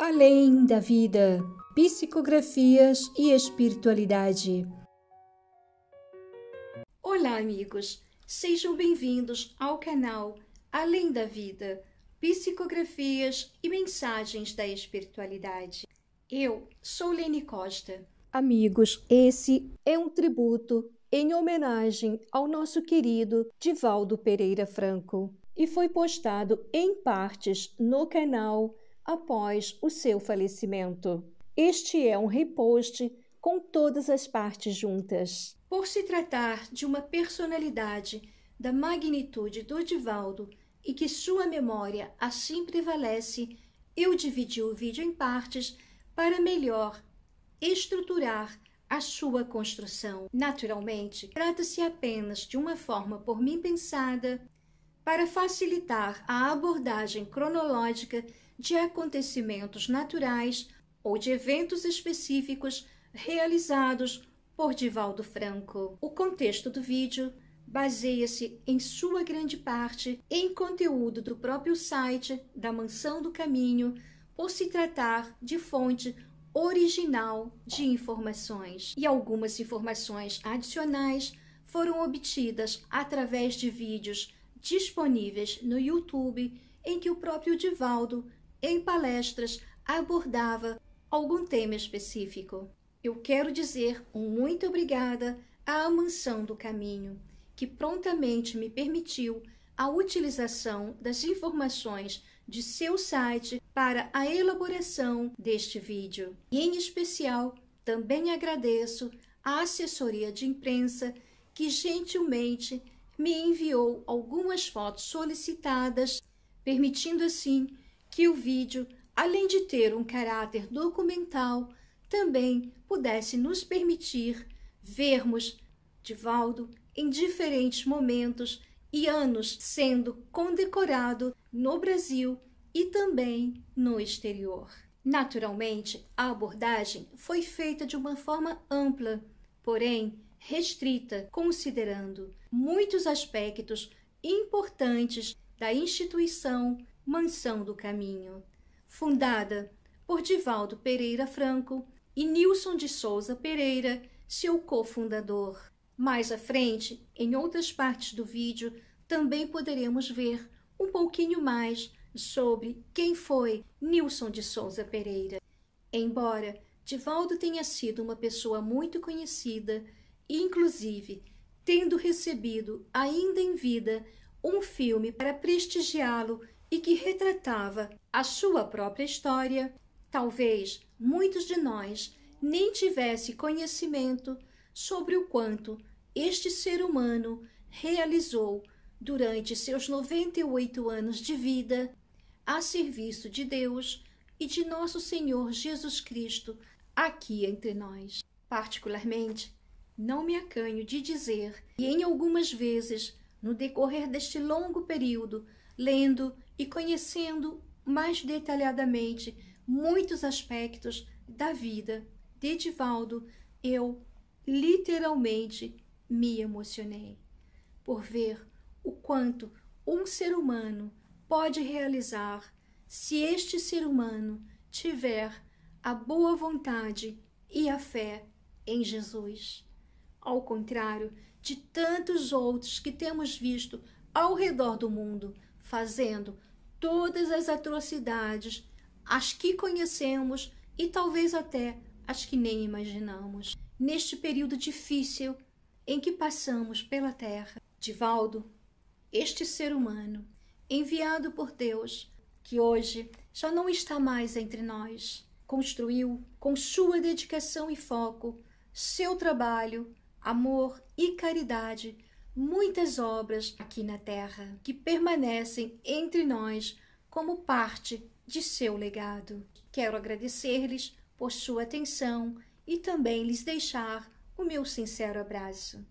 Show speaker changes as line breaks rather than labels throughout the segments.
Além da vida, psicografias e espiritualidade. Olá, amigos! Sejam bem-vindos ao canal Além da Vida, psicografias e mensagens da espiritualidade. Eu sou Lene Costa. Amigos, esse é um tributo em homenagem ao nosso querido Divaldo Pereira Franco e foi postado em partes no canal após o seu falecimento. Este é um repost com todas as partes juntas. Por se tratar de uma personalidade da magnitude do Divaldo e que sua memória assim prevalece, eu dividi o vídeo em partes para melhor estruturar a sua construção. Naturalmente, trata-se apenas de uma forma por mim pensada para facilitar a abordagem cronológica de acontecimentos naturais ou de eventos específicos realizados por Divaldo Franco. O contexto do vídeo baseia-se, em sua grande parte, em conteúdo do próprio site da Mansão do Caminho, por se tratar de fonte original de informações. E algumas informações adicionais foram obtidas através de vídeos disponíveis no YouTube, em que o próprio Divaldo, em palestras, abordava algum tema específico. Eu quero dizer um muito obrigada à Mansão do Caminho, que prontamente me permitiu a utilização das informações de seu site para a elaboração deste vídeo. E, em especial, também agradeço à assessoria de imprensa que gentilmente me enviou algumas fotos solicitadas, permitindo assim que o vídeo, além de ter um caráter documental, também pudesse nos permitir vermos Divaldo em diferentes momentos e anos sendo condecorado no Brasil e também no exterior. Naturalmente, a abordagem foi feita de uma forma ampla, porém restrita, considerando muitos aspectos importantes da instituição Mansão do Caminho, fundada por Divaldo Pereira Franco e Nilson de Souza Pereira, seu cofundador. Mais à frente, em outras partes do vídeo, também poderemos ver um pouquinho mais sobre quem foi Nilson de Souza Pereira. Embora Divaldo tenha sido uma pessoa muito conhecida, inclusive tendo recebido ainda em vida um filme para prestigiá-lo e que retratava a sua própria história, talvez muitos de nós nem tivesse conhecimento sobre o quanto este ser humano realizou durante seus 98 anos de vida a serviço de Deus e de nosso Senhor Jesus Cristo aqui entre nós. Particularmente, não me acanho de dizer que em algumas vezes, no decorrer deste longo período, lendo e conhecendo mais detalhadamente muitos aspectos da vida de Divaldo, eu literalmente me emocionei por ver o quanto um ser humano pode realizar se este ser humano tiver a boa vontade e a fé em Jesus. Ao contrário de tantos outros que temos visto ao redor do mundo fazendo todas as atrocidades, as que conhecemos e talvez até as que nem imaginamos. Neste período difícil em que passamos pela Terra, Divaldo, este ser humano, enviado por Deus, que hoje já não está mais entre nós, construiu com sua dedicação e foco, seu trabalho, amor e caridade, muitas obras aqui na Terra que permanecem entre nós como parte de seu legado. Quero agradecer-lhes por sua atenção e também lhes deixar o meu sincero abraço.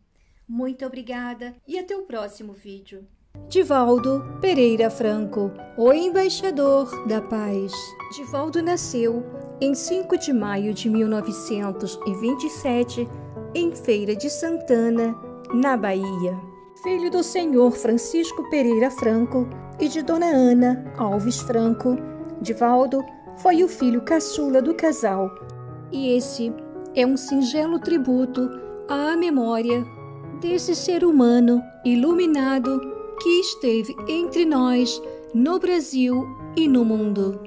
Muito obrigada e até o próximo vídeo. Divaldo Pereira Franco, o embaixador da paz. Divaldo nasceu em 5 de maio de 1927 em Feira de Santana, na Bahia. Filho do senhor Francisco Pereira Franco e de Dona Ana Alves Franco, Divaldo foi o filho caçula do casal. E esse é um singelo tributo à memória desse ser humano iluminado que esteve entre nós, no Brasil e no mundo,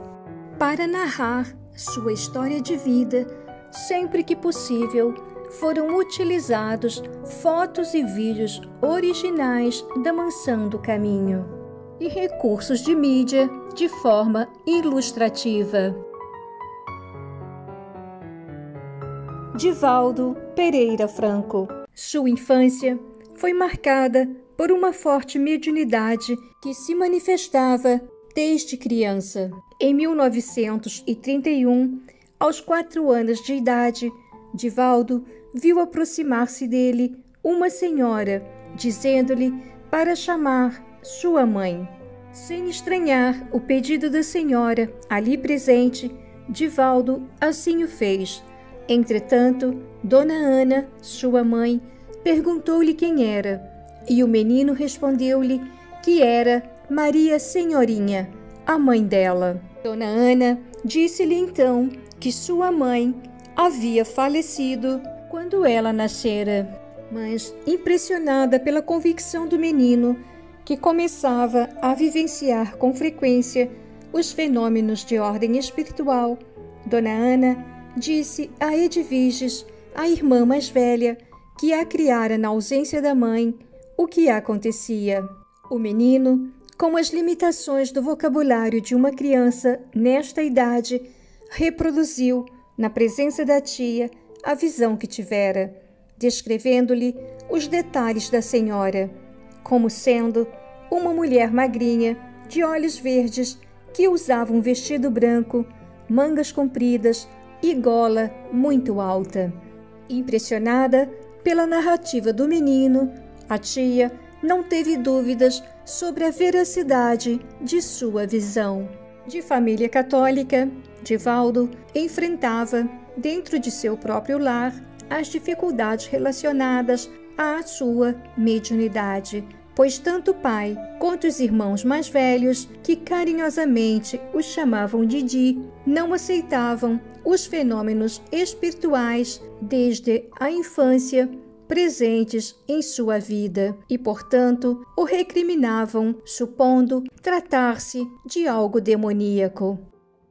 para narrar sua história de vida. Sempre que possível, foram utilizados fotos e vídeos originais da Mansão do Caminho e recursos de mídia de forma ilustrativa. Divaldo Pereira Franco. Sua infância foi marcada por uma forte mediunidade que se manifestava desde criança. Em 1931, aos 4 anos de idade, Divaldo viu aproximar-se dele uma senhora, dizendo-lhe para chamar sua mãe. Sem estranhar o pedido da senhora ali presente, Divaldo assim o fez. Entretanto, Dona Ana, sua mãe, perguntou-lhe quem era, e o menino respondeu-lhe que era Maria Senhorinha, a mãe dela. Dona Ana disse-lhe então que sua mãe havia falecido quando ela nascera, mas impressionada pela convicção do menino, que começava a vivenciar com frequência os fenômenos de ordem espiritual, Dona Ana disse a Edviges, a irmã mais velha, que a criara na ausência da mãe, o que acontecia. O menino, com as limitações do vocabulário de uma criança nesta idade, reproduziu, na presença da tia, a visão que tivera, descrevendo-lhe os detalhes da senhora, como sendo uma mulher magrinha, de olhos verdes, que usava um vestido branco, mangas compridas e gola muito alta. Impressionada pela narrativa do menino, a tia não teve dúvidas sobre a veracidade de sua visão. De família católica, Divaldo enfrentava, dentro de seu próprio lar, as dificuldades relacionadas à sua mediunidade, pois tanto o pai quanto os irmãos mais velhos, que carinhosamente o chamavam Didi, não aceitavam os fenômenos espirituais desde a infância presentes em sua vida e, portanto, o recriminavam, supondo tratar-se de algo demoníaco.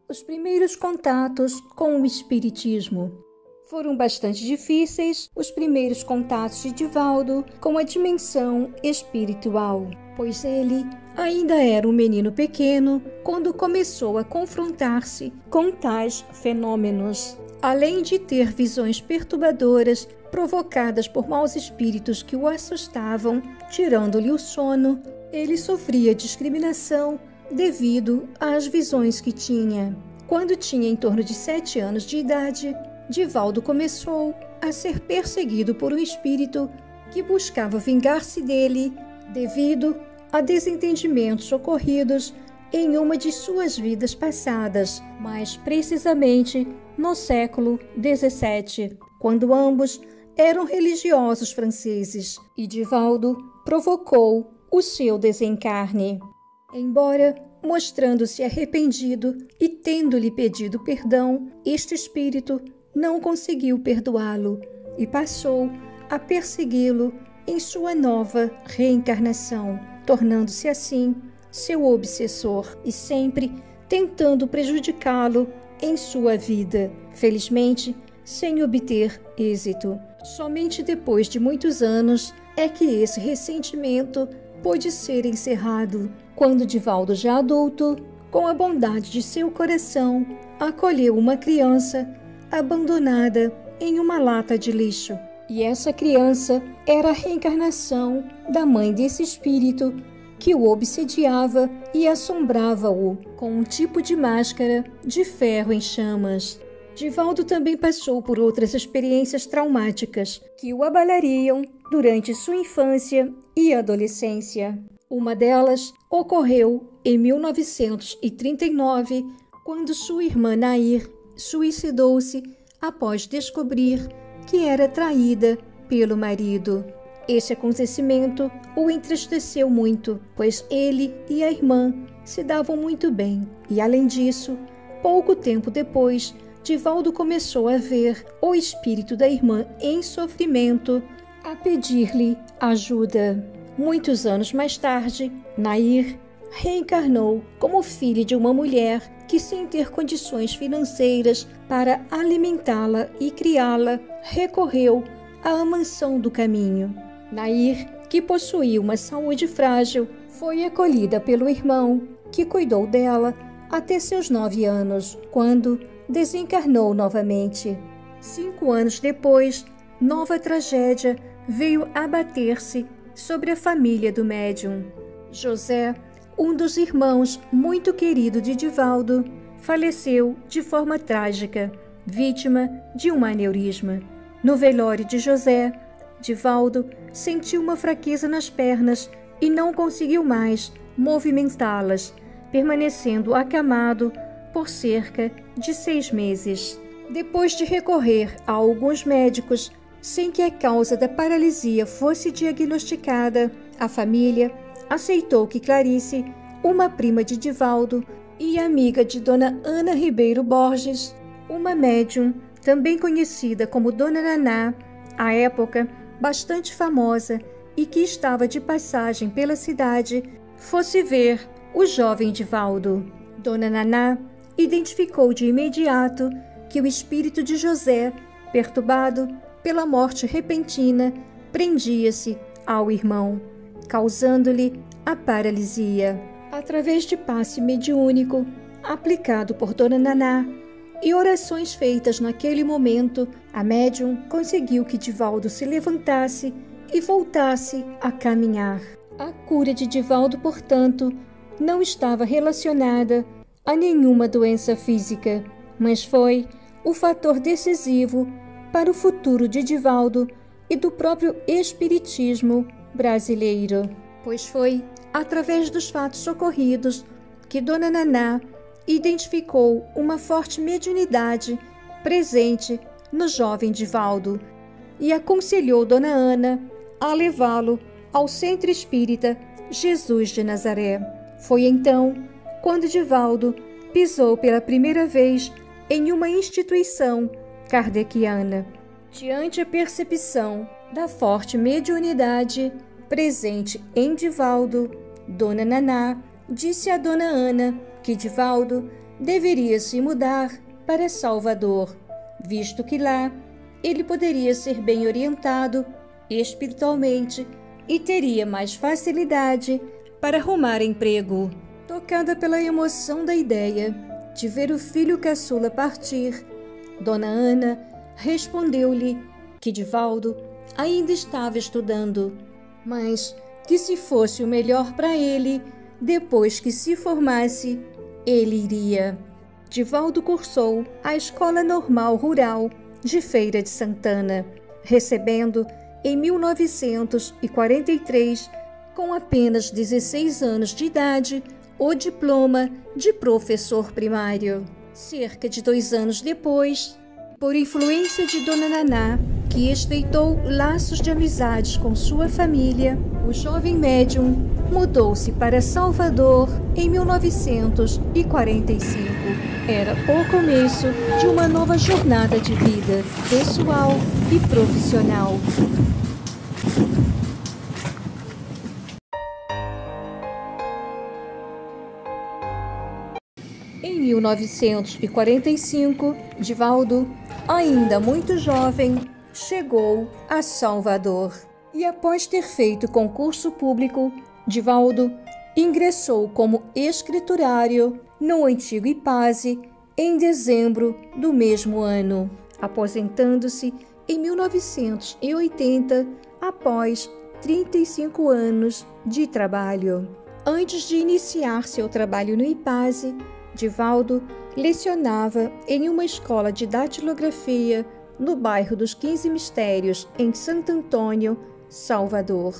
Os primeiros contatos com o espiritismo foram bastante difíceis, os primeiros contatos de Divaldo com a dimensão espiritual, pois ele ainda era um menino pequeno quando começou a confrontar-se com tais fenômenos. Além de ter visões perturbadoras provocadas por maus espíritos que o assustavam, tirando-lhe o sono, ele sofria discriminação devido às visões que tinha. Quando tinha em torno de 7 anos de idade, Divaldo começou a ser perseguido por um espírito que buscava vingar-se dele devido a desentendimentos ocorridos em uma de suas vidas passadas, mais precisamente no século XVII, quando ambos eram religiosos franceses e Divaldo provocou o seu desencarne. Embora mostrando-se arrependido e tendo-lhe pedido perdão, este espírito não conseguiu perdoá-lo e passou a persegui-lo em sua nova reencarnação, tornando-se assim seu obsessor e sempre tentando prejudicá-lo em sua vida, felizmente sem obter êxito. Somente depois de muitos anos é que esse ressentimento pôde ser encerrado, quando Divaldo, já adulto, com a bondade de seu coração, acolheu uma criança abandonada em uma lata de lixo. E essa criança era a reencarnação da mãe desse espírito que o obsediava e assombrava-o com um tipo de máscara de ferro em chamas. Divaldo também passou por outras experiências traumáticas que o abalariam durante sua infância e adolescência. Uma delas ocorreu em 1939, quando sua irmã Nair suicidou-se após descobrir que era traída pelo marido. Esse acontecimento o entristeceu muito, pois ele e a irmã se davam muito bem e, além disso, Pouco tempo depois, Divaldo começou a ver o espírito da irmã em sofrimento, a pedir-lhe ajuda. Muitos anos mais tarde, Nair reencarnou como filho de uma mulher que, sem ter condições financeiras para alimentá-la e criá-la, recorreu à mansão do caminho. Nair, que possuía uma saúde frágil, foi acolhida pelo irmão, que cuidou dela até seus 9 anos, quando desencarnou novamente. 5 anos depois, nova tragédia veio abater-se sobre a família do médium. José, um dos irmãos muito querido de Divaldo, faleceu de forma trágica, vítima de um aneurisma. No velório de José, Divaldo sentiu uma fraqueza nas pernas e não conseguiu mais movimentá-las, permanecendo acamado por cerca de 6 meses. Depois de recorrer a alguns médicos, sem que a causa da paralisia fosse diagnosticada, a família aceitou que Clarice, uma prima de Divaldo e amiga de Dona Ana Ribeiro Borges, uma médium também conhecida como Dona Naná, à época bastante famosa e que estava de passagem pela cidade, fosse ver o jovem Divaldo. Dona Naná identificou de imediato que o espírito de José, perturbado pela morte repentina, prendia-se ao irmão, causando-lhe a paralisia. Através de passe mediúnico aplicado por Dona Naná e orações feitas naquele momento, a médium conseguiu que Divaldo se levantasse e voltasse a caminhar. A cura de Divaldo, portanto, não estava relacionada a nenhuma doença física, mas foi o fator decisivo para o futuro de Divaldo e do próprio espiritismo brasileiro, pois foi através dos fatos ocorridos que Dona Naná identificou uma forte mediunidade presente no jovem Divaldo e aconselhou Dona Ana a levá-lo ao Centro Espírita Jesus de Nazaré. Foi então quando Divaldo pisou pela primeira vez em uma instituição kardeciana. Diante a percepção da forte mediunidade presente em Divaldo, Dona Naná disse a Dona Ana que Divaldo deveria se mudar para Salvador, visto que lá ele poderia ser bem orientado espiritualmente e teria mais facilidade para arrumar emprego. Tocada pela emoção da ideia de ver o filho caçula partir, Dona Ana respondeu-lhe que Divaldo ainda estava estudando, mas que se fosse o melhor para ele, depois que se formasse, ele iria. Divaldo cursou a Escola Normal Rural de Feira de Santana, recebendo em 1943, com apenas 16 anos de idade, o diploma de professor primário. Cerca de 2 anos depois, por influência de Dona Naná, que estreitou laços de amizades com sua família, o jovem médium mudou-se para Salvador em 1945. Era o começo de uma nova jornada de vida, pessoal e profissional. Em 1945, Divaldo, ainda muito jovem, chegou a Salvador. E após ter feito concurso público, Divaldo ingressou como escriturário no antigo IPASE em dezembro do mesmo ano, aposentando-se em 1980 após 35 anos de trabalho. Antes de iniciar seu trabalho no IPASE, Divaldo lecionava em uma escola de datilografia no bairro dos 15 Mistérios, em Santo Antônio, Salvador,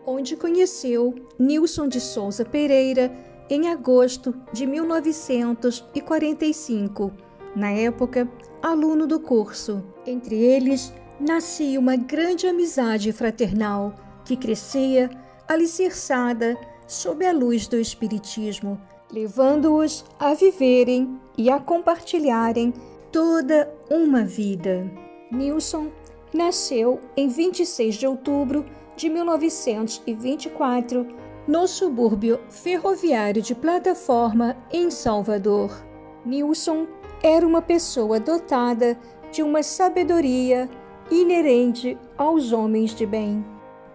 onde conheceu Nilson de Souza Pereira em agosto de 1945, na época aluno do curso. Entre eles, nascia uma grande amizade fraternal que crescia alicerçada sob a luz do Espiritismo levando-os a viverem e a compartilharem toda uma vida. Nilson nasceu em 26 de outubro de 1924, no subúrbio ferroviário de Plataforma, em Salvador. Nilson era uma pessoa dotada de uma sabedoria inerente aos homens de bem.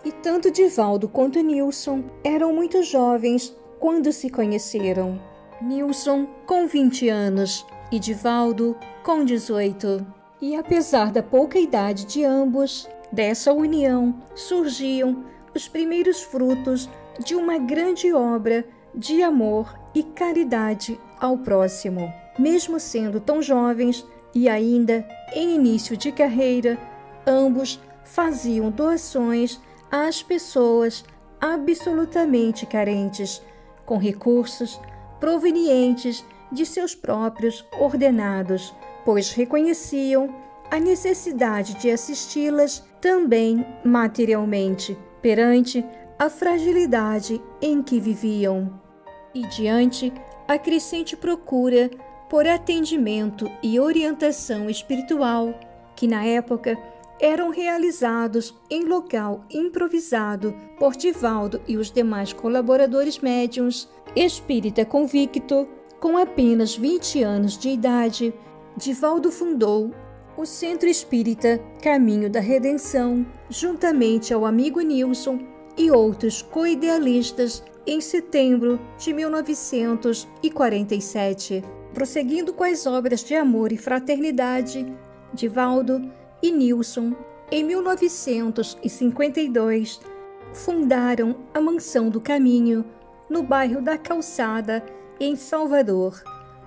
E tanto Divaldo quanto Nilson eram muito jovens quando se conheceram. Nilson com 20 anos e Divaldo com 18. E apesar da pouca idade de ambos, dessa união surgiam os primeiros frutos de uma grande obra de amor e caridade ao próximo. Mesmo sendo tão jovens e ainda em início de carreira, ambos faziam doações às pessoas absolutamente carentes, com recursos provenientes de seus próprios ordenados, pois reconheciam a necessidade de assisti-las também materialmente, perante a fragilidade em que viviam. E diante a crescente procura por atendimento e orientação espiritual, que na época eram realizados em local improvisado por Divaldo e os demais colaboradores médiuns, espírita convicto, com apenas 20 anos de idade, Divaldo fundou o Centro Espírita Caminho da Redenção, juntamente ao amigo Nilson e outros co-idealistas, em setembro de 1947. Prosseguindo com as obras de amor e fraternidade, Divaldo e Nilson, em 1952, fundaram a Mansão do Caminho, no bairro da Calçada, em Salvador,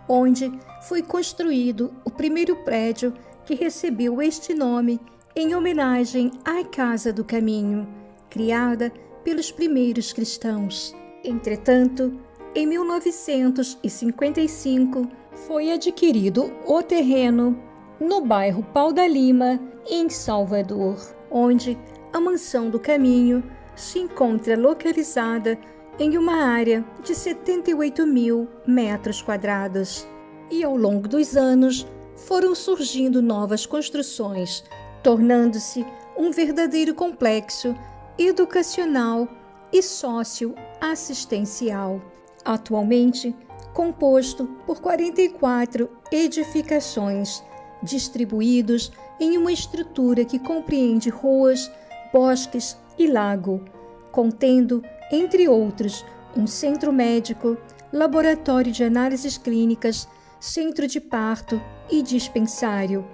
onde foi construído o primeiro prédio que recebeu este nome em homenagem à Casa do Caminho, criada pelos primeiros cristãos. Entretanto, em 1955, foi adquirido o terreno no bairro Pau da Lima, em Salvador, onde a Mansão do Caminho se encontra localizada em uma área de 78.000 metros quadrados. E ao longo dos anos, foram surgindo novas construções, tornando-se um verdadeiro complexo educacional e socioassistencial. Atualmente, composto por 44 edificações, distribuídos em uma estrutura que compreende ruas, bosques e lago, contendo, entre outros, um centro médico, laboratório de análises clínicas, centro de parto e dispensário,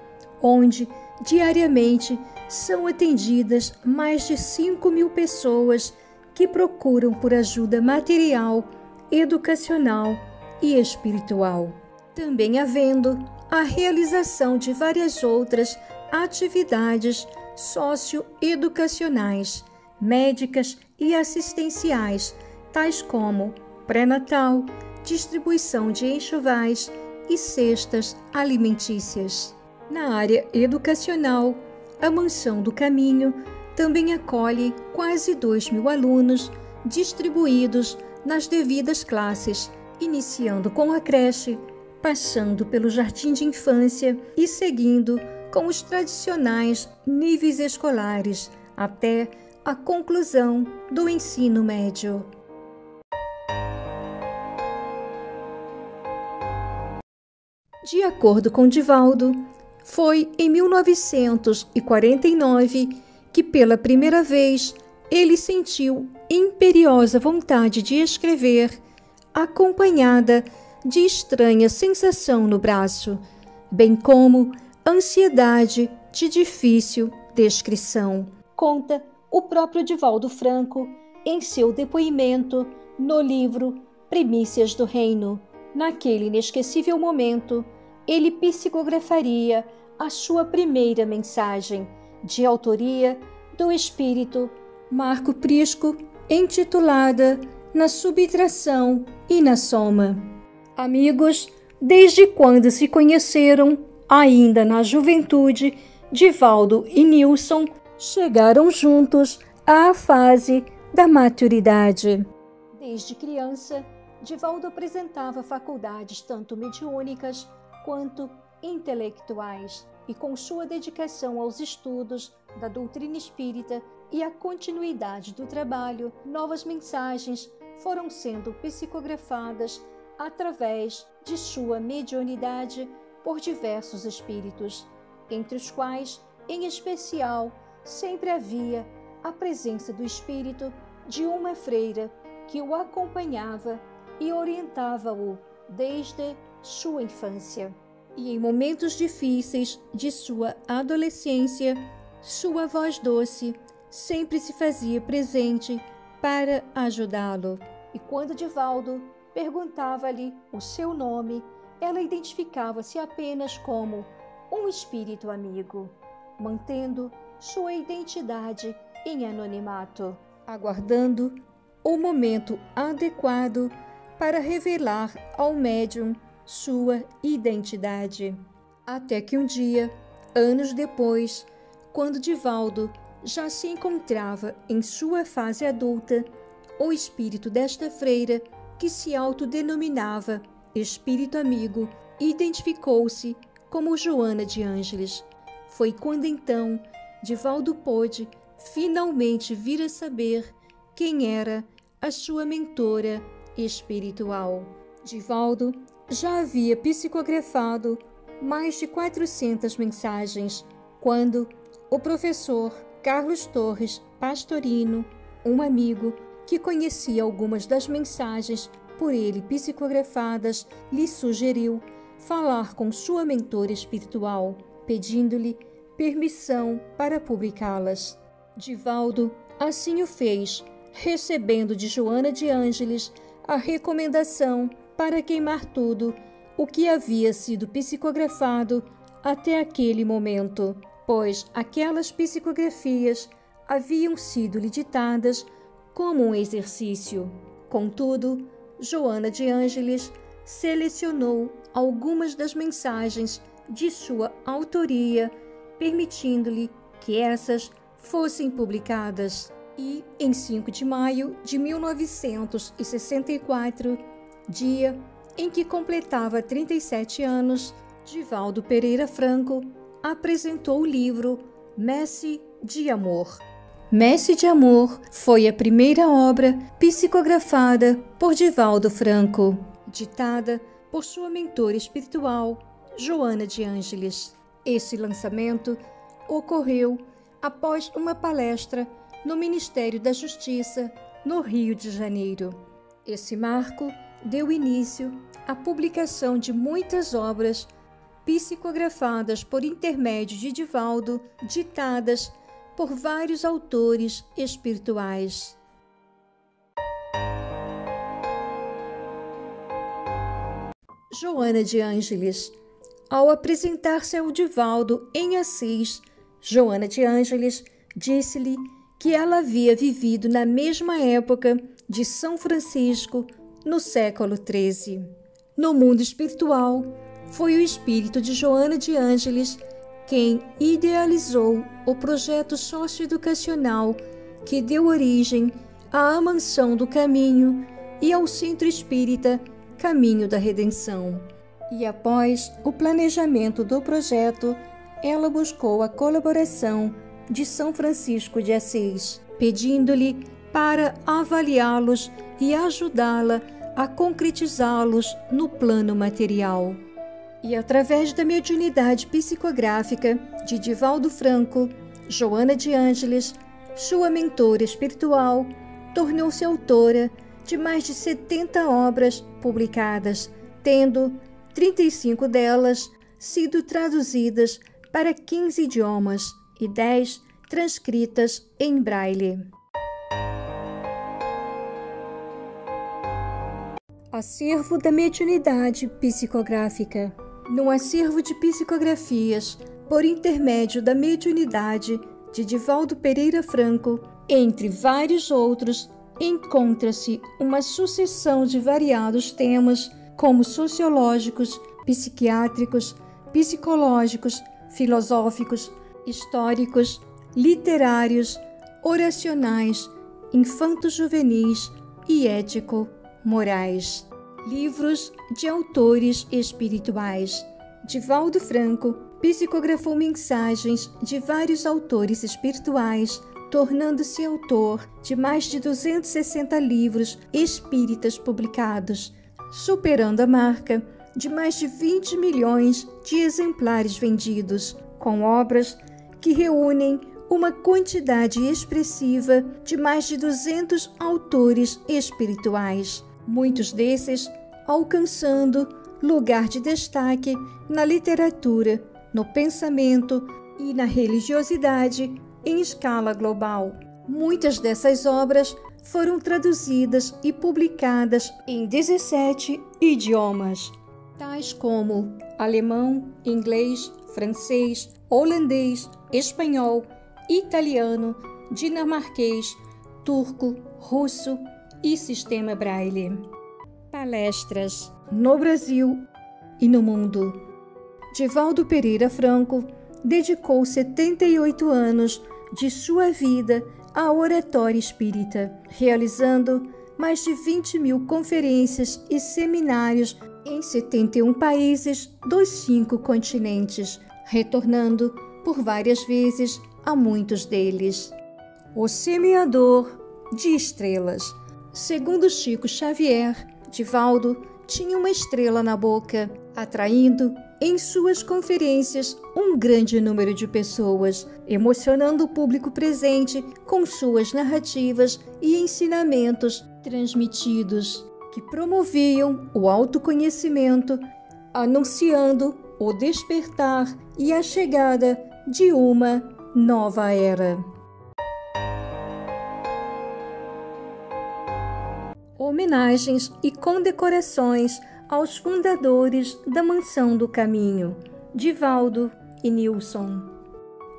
onde diariamente são atendidas mais de 5.000 pessoas que procuram por ajuda material, educacional e espiritual. Também havendo a realização de várias outras atividades socioeducacionais, médicas e assistenciais, tais como pré-natal, distribuição de enxovais e cestas alimentícias. Na área educacional, a Mansão do Caminho também acolhe quase 2.000 alunos distribuídos nas devidas classes, iniciando com a creche, passando pelo jardim de infância e seguindo com os tradicionais níveis escolares até a conclusão do ensino médio. De acordo com Divaldo, foi em 1949 que pela primeira vez ele sentiu imperiosa vontade de escrever, acompanhada de estranha sensação no braço, bem como ansiedade de difícil descrição. Conta o próprio Divaldo Franco em seu depoimento no livro Primícias do Reino. Naquele inesquecível momento, ele psicografaria a sua primeira mensagem, de autoria do espírito Marco Prisco, intitulada Na Subtração e na Soma. Amigos, desde quando se conheceram, ainda na juventude, Divaldo e Nilson chegaram juntos à fase da maturidade. Desde criança, Divaldo apresentava faculdades tanto mediúnicas quanto intelectuais, e com sua dedicação aos estudos da doutrina espírita e a continuidade do trabalho, novas mensagens foram sendo psicografadas através de sua mediunidade por diversos espíritos, entre os quais, em especial, sempre havia a presença do espírito de uma freira que o acompanhava e orientava-o desde sua infância. E em momentos difíceis de sua adolescência, sua voz doce sempre se fazia presente para ajudá-lo. E quando Divaldo perguntava-lhe o seu nome, ela identificava-se apenas como um espírito amigo, mantendo sua identidade em anonimato, aguardando o momento adequado para revelar ao médium sua identidade. Até que um dia, anos depois, quando Divaldo já se encontrava em sua fase adulta, o espírito desta freira, que se autodenominava espírito amigo, identificou-se como Joana de Ângeles. Foi quando então Divaldo pôde finalmente vir a saber quem era a sua mentora espiritual. Divaldo já havia psicografado mais de 400 mensagens quando o professor Carlos Torres Pastorino, um amigo que conhecia algumas das mensagens por ele psicografadas, lhe sugeriu falar com sua mentora espiritual, pedindo-lhe permissão para publicá-las. Divaldo assim o fez, recebendo de Joana de Ângeles a recomendação para queimar tudo o que havia sido psicografado até aquele momento, pois aquelas psicografias haviam sido-lhe ditadas como um exercício. Contudo, Joana de Ângeles selecionou algumas das mensagens de sua autoria, permitindo-lhe que essas fossem publicadas. E, em 5 de maio de 1964, dia em que completava 37 anos, Divaldo Pereira Franco apresentou o livro Messe de Amor. Messe de Amor foi a primeira obra psicografada por Divaldo Franco, ditada por sua mentora espiritual, Joana de Ângeles. Esse lançamento ocorreu após uma palestra no Ministério da Justiça, no Rio de Janeiro. Esse marco deu início à publicação de muitas obras psicografadas por intermédio de Divaldo, ditadas por vários autores espirituais. Joana de Ângeles. Ao apresentar-se ao Divaldo em Assis, Joana de Ângeles disse-lhe que ela havia vivido na mesma época de São Francisco, no século XIII. No mundo espiritual, foi o espírito de Joana de Ângeles quem idealizou o projeto socioeducacional que deu origem à Mansão do Caminho e ao Centro Espírita Caminho da Redenção. E após o planejamento do projeto, ela buscou a colaboração de São Francisco de Assis, pedindo-lhe para avaliá-los e ajudá-la a concretizá-los no plano material. E através da mediunidade psicográfica de Divaldo Franco, Joana de Ângeles, sua mentora espiritual, tornou-se autora de mais de 70 obras publicadas, tendo 35 delas sido traduzidas para 15 idiomas e 10 transcritas em braille. Acervo da mediunidade psicográfica. No acervo de psicografias, por intermédio da mediunidade de Divaldo Pereira Franco, entre vários outros, encontra-se uma sucessão de variados temas, como sociológicos, psiquiátricos, psicológicos, filosóficos, históricos, literários, oracionais, infanto-juvenis e ético-morais. Livros de autores espirituais. Divaldo Franco psicografou mensagens de vários autores espirituais, tornando-se autor de mais de 260 livros espíritas publicados, superando a marca de mais de 20 milhões de exemplares vendidos, com obras que reúnem uma quantidade expressiva de mais de 200 autores espirituais, muitos desses alcançando lugar de destaque na literatura, no pensamento e na religiosidade em escala global. Muitas dessas obras foram traduzidas e publicadas em 17 idiomas, tais como alemão, inglês, francês, holandês, espanhol, italiano, dinamarquês, turco, russo e sistema Braille. Palestras no Brasil e no mundo. Divaldo Pereira Franco dedicou 78 anos de sua vida à oratória espírita, realizando mais de 20 mil conferências e seminários em 71 países dos 5 continentes, retornando por várias vezes a muitos deles. O semeador de estrelas. Segundo Chico Xavier, Divaldo tinha uma estrela na boca, atraindo em suas conferências um grande número de pessoas, emocionando o público presente com suas narrativas e ensinamentos transmitidos, que promoviam o autoconhecimento, anunciando o despertar e a chegada de uma nova era. Homenagens e condecorações aos fundadores da Mansão do Caminho, Divaldo e Nilson.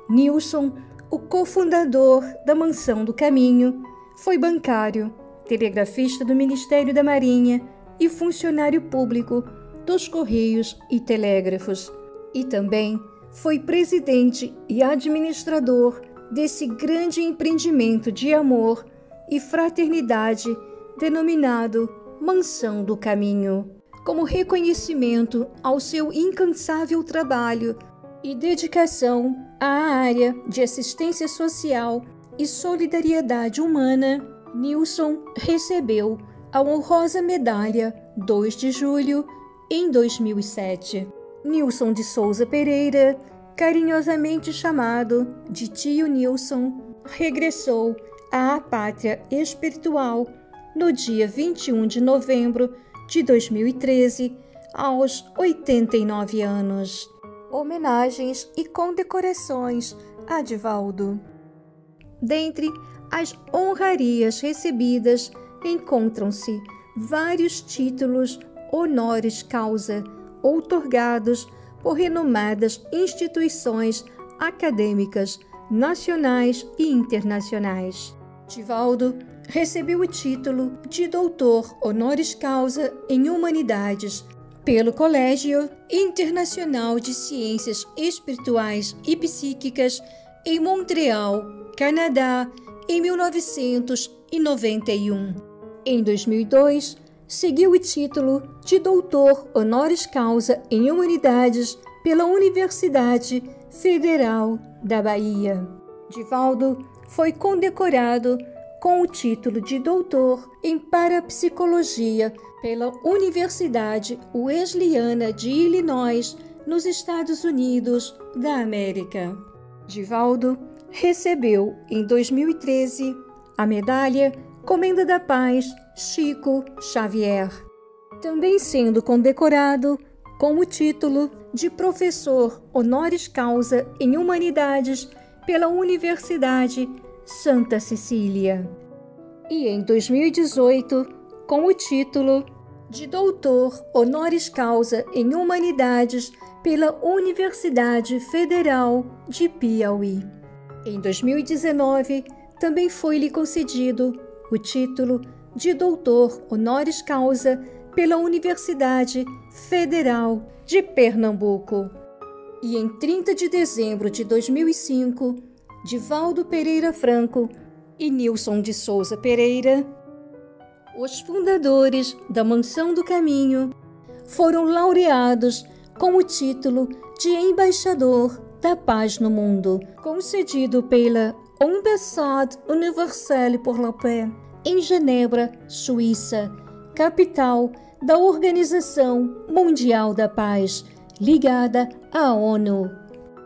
Nilson, o cofundador da Mansão do Caminho, foi bancário, telegrafista do Ministério da Marinha e funcionário público dos Correios e Telégrafos, e também foi presidente e administrador desse grande empreendimento de amor e fraternidade denominado Mansão do Caminho, como reconhecimento ao seu incansável trabalho e dedicação à área de assistência social e solidariedade humana. Nilson recebeu a honrosa medalha 2 de julho em 2007. Nilson de Souza Pereira, carinhosamente chamado de Tio Nilson, regressou à pátria espiritual no dia 21 de novembro de 2013, aos 89 anos. Homenagens e condecorações a Divaldo. Dentre as honrarias recebidas, encontram-se vários títulos honoris causa outorgados por renomadas instituições acadêmicas nacionais e internacionais. Divaldo recebeu o título de doutor honoris causa em Humanidades pelo Colégio Internacional de Ciências Espirituais e Psíquicas em Montreal, Canadá, em 1991. Em 2002, seguiu o título de doutor honoris causa em Humanidades pela Universidade Federal da Bahia. Divaldo foi condecorado com o título de doutor em parapsicologia pela Universidade Wesleyana de Illinois, nos Estados Unidos da América. Divaldo recebeu, em 2013, a medalha Comenda da Paz Chico Xavier, também sendo condecorado com o título de professor honoris causa em Humanidades pela Universidade Santa Cecília, e em 2018 com o título de doutor honoris causa em Humanidades pela Universidade Federal de Piauí. Em 2019 também foi-lhe concedido o título de doutor honoris causa pela Universidade Federal de Pernambuco. E em 30 de dezembro de 2005, Divaldo Pereira Franco e Nilson de Souza Pereira Os fundadores da Mansão do Caminho foram laureados com o título de Embaixador da Paz no Mundo, concedido pela Ambassade Universelle pour la Paix, em Genebra, Suíça, capital da Organização Mundial da Paz, ligada à ONU.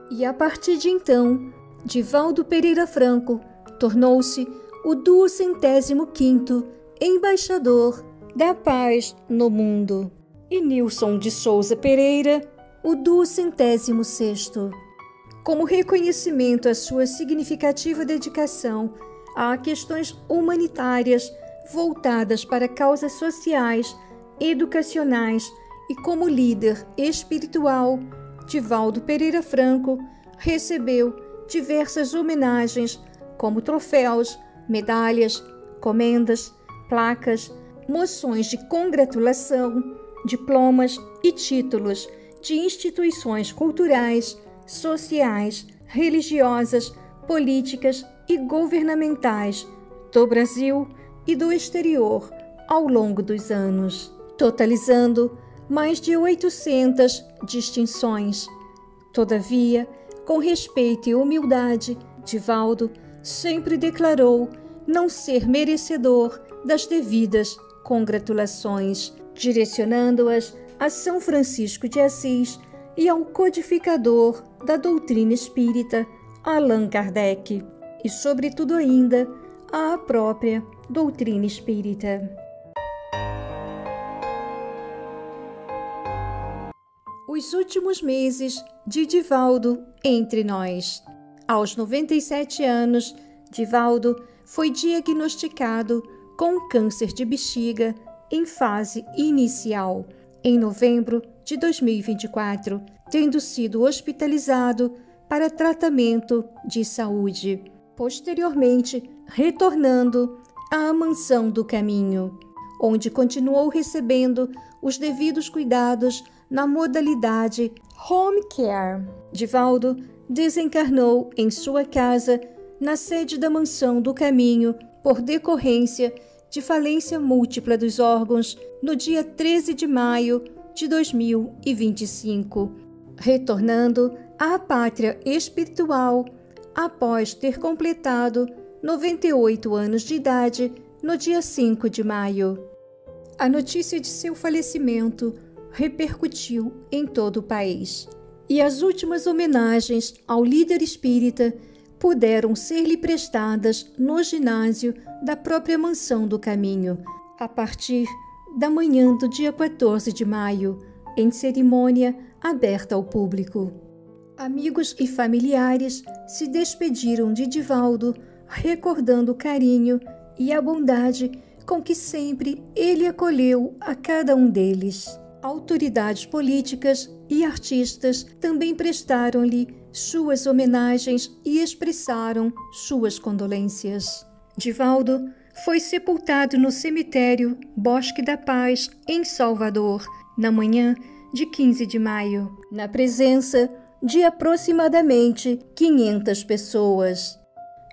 E a partir de então, Divaldo Pereira Franco tornou-se o 205º Embaixador da Paz no Mundo. E Nilson de Souza Pereira, o 206º. Como reconhecimento à sua significativa dedicação a questões humanitárias voltadas para causas sociais, educacionais e como líder espiritual, Divaldo Pereira Franco recebeu diversas homenagens como troféus, medalhas, comendas, placas, moções de congratulação, diplomas e títulos de instituições culturais, sociais, religiosas, políticas e governamentais do Brasil e do exterior ao longo dos anos, totalizando mais de 800 distinções. Todavia, com respeito e humildade, Divaldo sempre declarou não ser merecedor das devidas congratulações, direcionando-as a São Francisco de Assis e ao codificador da doutrina espírita, Allan Kardec, e, sobretudo ainda, à própria doutrina espírita. Os últimos meses de Divaldo entre nós. Aos 97 anos, Divaldo foi diagnosticado com câncer de bexiga em fase inicial, em novembro de 2024, tendo sido hospitalizado para tratamento de saúde, posteriormente retornando à Mansão do Caminho, onde continuou recebendo os devidos cuidados na modalidade Home Care. Divaldo desencarnou em sua casa, na sede da Mansão do Caminho, por decorrência de falência múltipla dos órgãos, no dia 13 de maio de 2025, retornando à pátria espiritual após ter completado 98 anos de idade no dia 5 de maio. A notícia de seu falecimento repercutiu em todo o país, e as últimas homenagens ao líder espírita puderam ser-lhe prestadas no ginásio da própria Mansão do Caminho, a partir da manhã do dia 14 de maio, em cerimônia aberta ao público. Amigos e familiares se despediram de Divaldo, recordando o carinho e a bondade com que sempre ele acolheu a cada um deles. Autoridades políticas e artistas também prestaram-lhe suas homenagens e expressaram suas condolências. Divaldo foi sepultado no cemitério Bosque da Paz, em Salvador, na manhã de 15 de maio, na presença de aproximadamente 500 pessoas.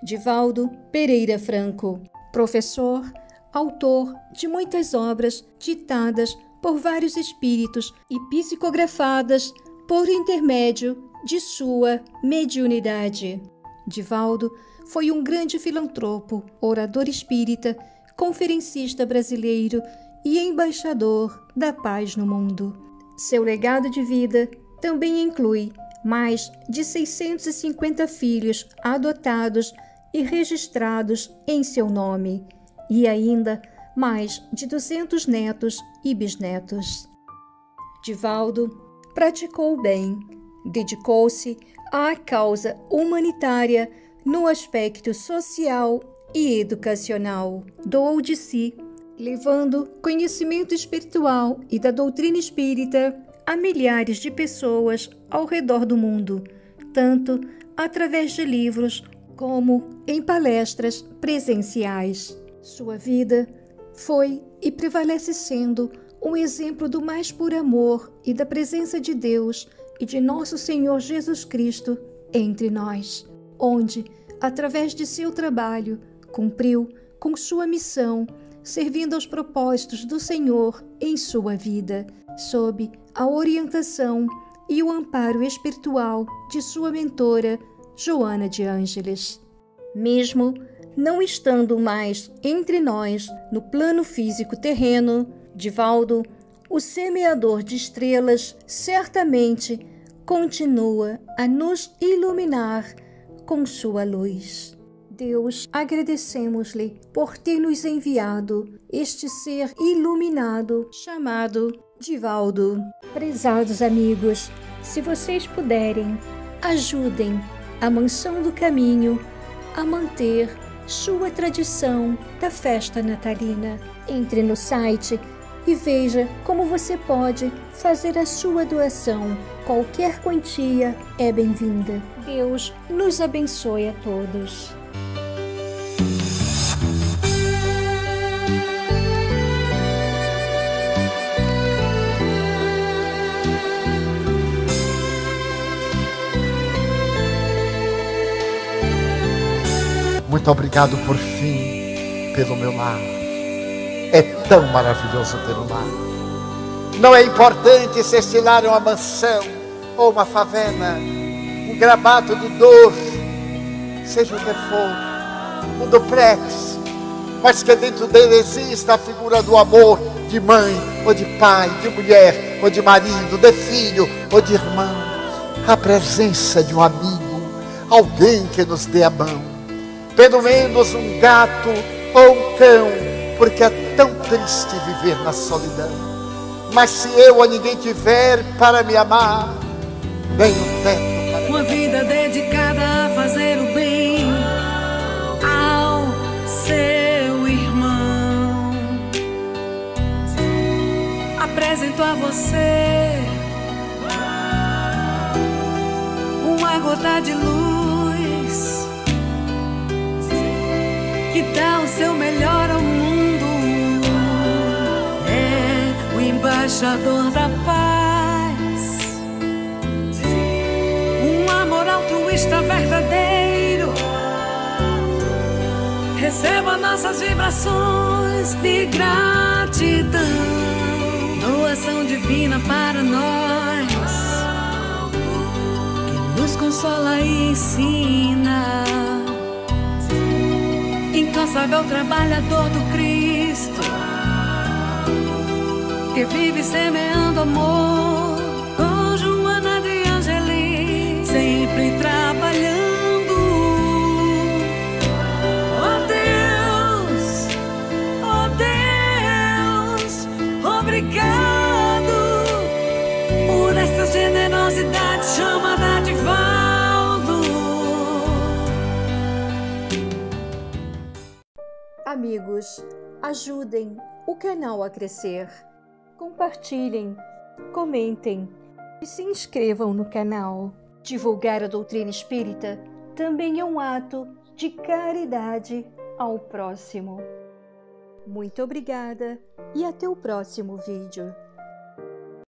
Divaldo Pereira Franco, professor, autor de muitas obras ditadas por vários espíritos e psicografadas por intermédio de sua mediunidade. Divaldo foi um grande filantropo, orador espírita, conferencista brasileiro e embaixador da paz no mundo. Seu legado de vida também inclui mais de 650 filhos adotados e registrados em seu nome, e ainda mais de 200 netos e bisnetos. Divaldo praticou o bem, dedicou-se à causa humanitária no aspecto social e educacional. Doou de si, levando conhecimento espiritual e da doutrina espírita a milhares de pessoas ao redor do mundo, tanto através de livros como em palestras presenciais. Sua vida foi e prevalece sendo um exemplo do mais puro amor e da presença de Deus e de nosso Senhor Jesus Cristo entre nós, onde, através de seu trabalho, cumpriu com sua missão servindo aos propósitos do Senhor em sua vida, sob a orientação e o amparo espiritual de sua mentora, Joana de Ângeles. Mesmo não estando mais entre nós no plano físico terreno, Divaldo, o semeador de estrelas, certamente continua a nos iluminar com sua luz. Deus, agradecemos-lhe por ter nos enviado este ser iluminado chamado Divaldo. Prezados amigos, se vocês puderem, ajudem a Mansão do Caminho a manter sua tradição da festa natalina. Entre no site e veja como você pode fazer a sua doação. Qualquer quantia é bem-vinda. Deus nos abençoe a todos.
Muito obrigado por fim pelo meu lar. É tão maravilhoso ter um lar. Não é importante se este lar é uma mansão ou uma favela, um gramado de dor, seja o que for, um duplex, mas que dentro dele exista a figura do amor de mãe ou de pai, de mulher ou de marido, de filho ou de irmão, a presença de um amigo, alguém que nos dê a mão, pelo menos um gato ou um cão, porque é tão triste viver na solidão. Mas se eu ou ninguém tiver para me amar, nem um teto para
uma vida dedicada a fazer o bem ao seu irmão. Apresento a você uma gota de luz que dá o seu melhor ao mundo. É o embaixador da paz, um amor altruísta verdadeiro. Receba nossas vibrações de gratidão, doação divina para nós, que nos consola e ensina. Incansável trabalhador do Cristo, que vive semeando amor, com Joana de Ângeles, sempre trabalhando. Oh Deus, obrigado por esta generosidade chamada Divaldo.
Amigos, ajudem o canal a crescer. Compartilhem, comentem e se inscrevam no canal. Divulgar a doutrina espírita também é um ato de caridade ao próximo. Muito obrigada e até o próximo vídeo.